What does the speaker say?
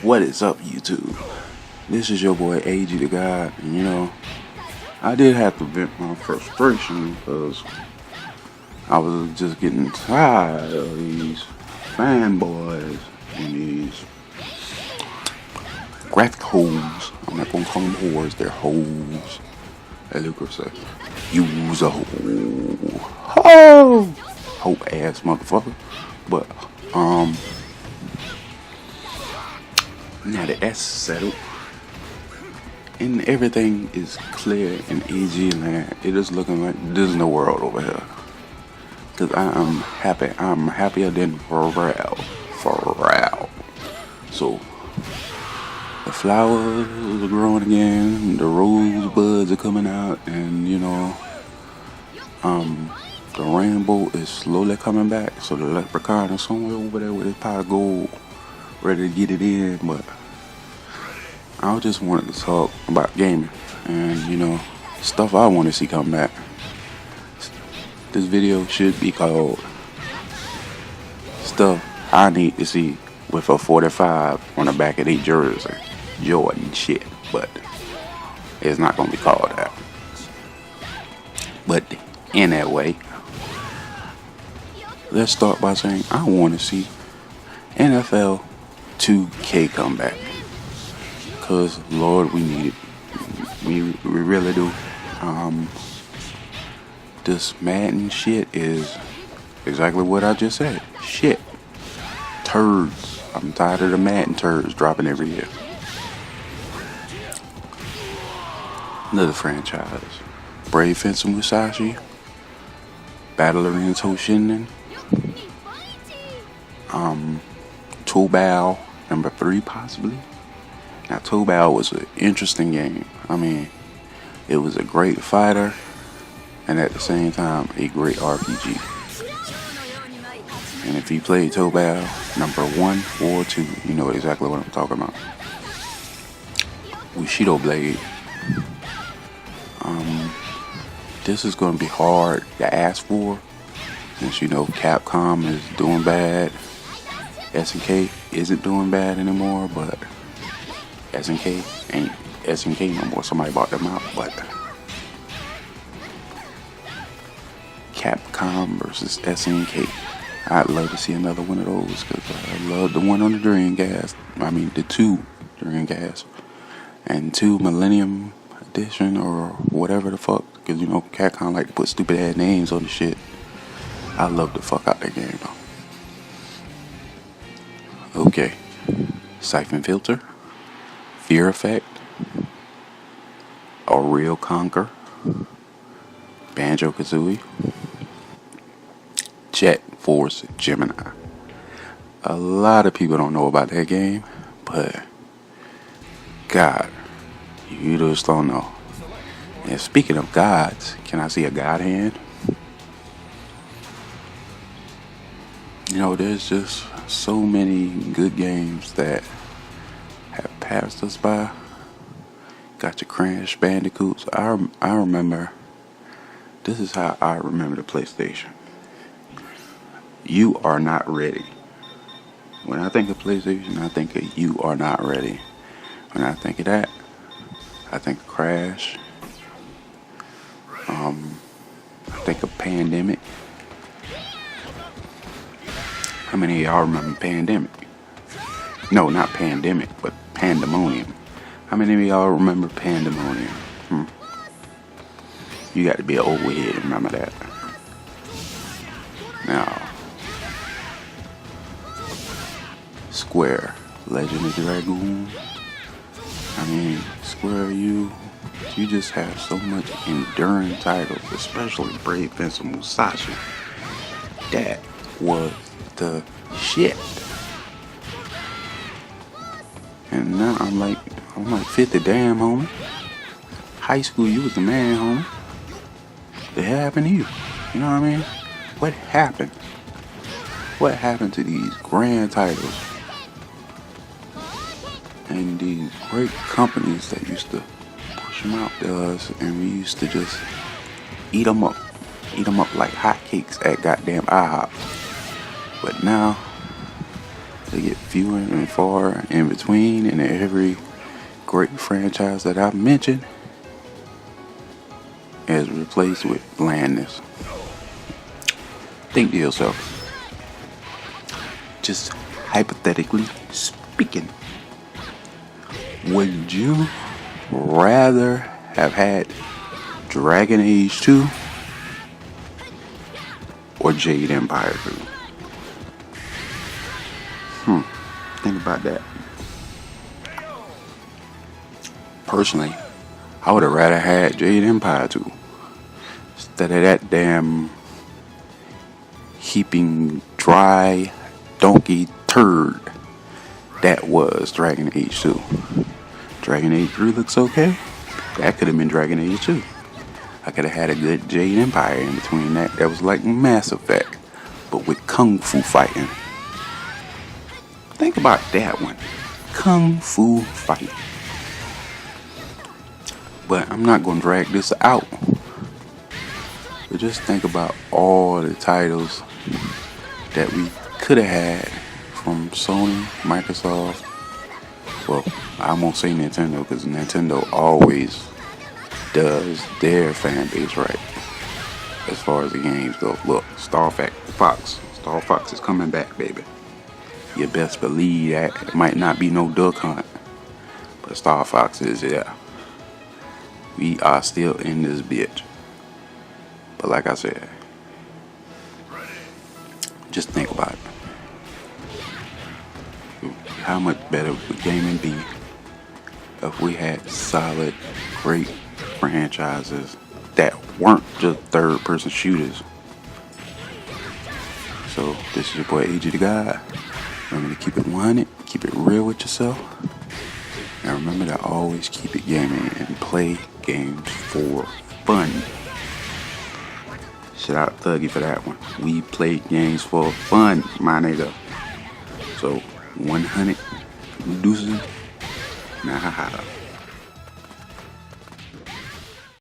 What is up, YouTube? This is your boy AG the God, and I did have to vent my frustration because I was just getting tired of these fanboys and these graphic hoes. I'm not gonna call them whores, they're hoes. As you could say, use a hoe ass motherfucker. But now that that's settled and everything is clear and easy, man, it is looking like Disney World over here. Cause I am happy. I'm happier than Pharrell. So the flowers are growing again, the rosebuds are coming out, and the rainbow is slowly coming back. So the leprechaun is somewhere over there with his pot of gold, ready to get it in. But I just wanted to talk about gaming and stuff I want to see come back. This video should be called Stuff I Need to See with a 45 on the back of their jersey. Jordan shit, but it's not gonna be called that. But in that way, let's start by saying I want to see NFL 2K come back, cause Lord, we need it. We really do. This Madden shit is exactly what I just said. Shit, turds. I'm tired of the Madden turds dropping every year. Another franchise, Brave Fencer Musashi, Battle Arena Toshinden, Tobal number 3 possibly. Now Tobal was an interesting game. I mean, it was a great fighter and at the same time a great RPG. And if you played Tobal number 1 or 2, you know exactly what I'm talking about. Bushido Blade. This is going to be hard to ask for, since Capcom is doing bad. SNK isn't doing bad anymore, but SNK ain't SNK no more. Somebody bought them out, but Capcom versus SNK. I'd love to see another one of those, because I love the one on the Dreamcast. I mean the 2 Dreamcast and 2 Millennium Edition or whatever the fuck, because Capcom like to put stupid ass names on the shit. I love the fuck out that game though. Okay, Siphon Filter, Fear Effect, A Real Conquer, Banjo-Kazooie, Jet Force Gemini. A lot of people don't know about that game, but God, you just don't know. And speaking of gods, can I see a god hand? There's just so many good games that have passed us by. Got your Crash Bandicoots. I remember, this is how I remember the PlayStation. You are not ready. When I think of PlayStation, I think of You Are Not Ready. When I think of that, I think of Crash. I think of Pandemic. How many of y'all remember Pandemic? No, not Pandemic, but Pandemonium. How many of y'all remember Pandemonium? You got to be an old head to remember that. Now, Square, Legend of Dragoon. I mean, Square, you just have so much enduring titles, especially Brave Fencer Musashi. That was the shit. And now I'm like 50 damn, homie. High school, you was the man, homie. What happened to you? You know what I mean? What happened? What happened to these grand titles and these great companies that used to push them out to us, and we used to just eat them up like hotcakes at goddamn IHOP. But now they get few and far in between, and every great franchise that I've mentioned is replaced with blandness. Think to yourself, just hypothetically speaking, would you rather have had Dragon Age 2 or Jade Empire 2? Think about that. Personally, I would have rather had Jade Empire 2 instead of that damn heaping dry donkey turd that was Dragon Age 2. Dragon Age 3 looks okay. That could have been Dragon Age 2. I could have had a good Jade Empire in between that. That was like Mass Effect, but with kung fu fighting. Think about that one. Kung fu fighting. But I'm not going to drag this out. But just think about all the titles that we could have had from Sony, Microsoft. Well, I won't say Nintendo because Nintendo always does their fan base right as far as the games go. Look, Star Fox is coming back, baby. You best believe that. It might not be no Duck Hunt, but Star Fox is there. We are still in this bitch. But like I said, just think about it. How much better would gaming be if we had solid, great franchises that weren't just third-person shooters? So this is your boy AG the God. Remember to keep it 100, keep it real with yourself, and remember to always keep it gaming and play games for fun. Shout out Thuggy for that one. We play games for fun, my nigga. So 100 deuces. Nah,